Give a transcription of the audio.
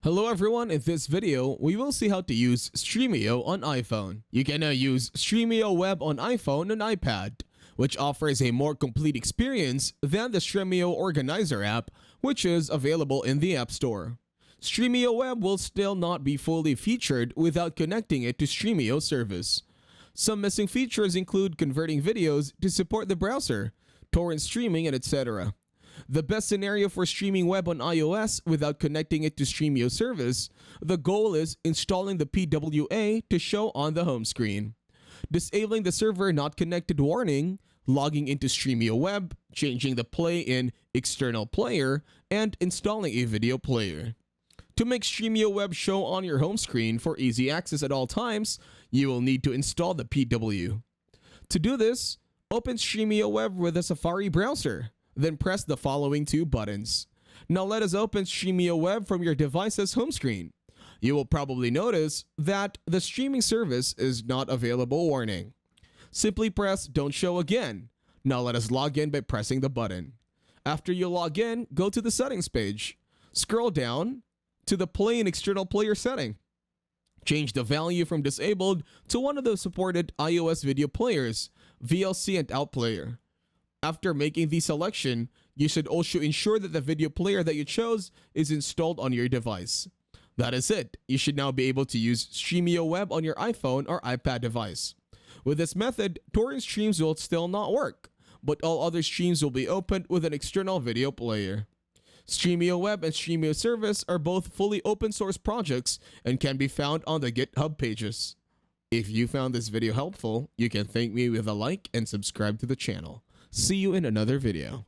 Hello everyone, in this video, we will see how to use Stremio on iPhone. You can now use Stremio Web on iPhone and iPad, which offers a more complete experience than the Stremio Organizer app, which is available in the App Store. Stremio Web will still not be fully featured without connecting it to Stremio service. Some missing features include converting videos to support the browser, torrent streaming, and etc. The best scenario for streaming web on iOS without connecting it to Stremio service, the goal is installing the PWA to show on the home screen. Disabling the server not connected warning, logging into Stremio web, changing the play in external player, and installing a video player. To make Stremio web show on your home screen for easy access at all times, you will need to install the PW. To do this, open Stremio web with a Safari browser. Then press the following two buttons. Now let us open Stremio Web from your device's home screen. You will probably notice that the streaming service is not available warning. Simply press Don't Show Again. Now let us log in by pressing the button. After you log in, go to the settings page. Scroll down to the Play and External Player setting. Change the value from disabled to one of the supported iOS video players, VLC and Outplayer. After making the selection, you should also ensure that the video player that you chose is installed on your device. That is it. You should now be able to use Stremio Web on your iPhone or iPad device. With this method, torrent streams will still not work, but all other streams will be opened with an external video player. Stremio Web and Stremio Service are both fully open source projects and can be found on the GitHub pages. If you found this video helpful, you can thank me with a like and subscribe to the channel. See you in another video.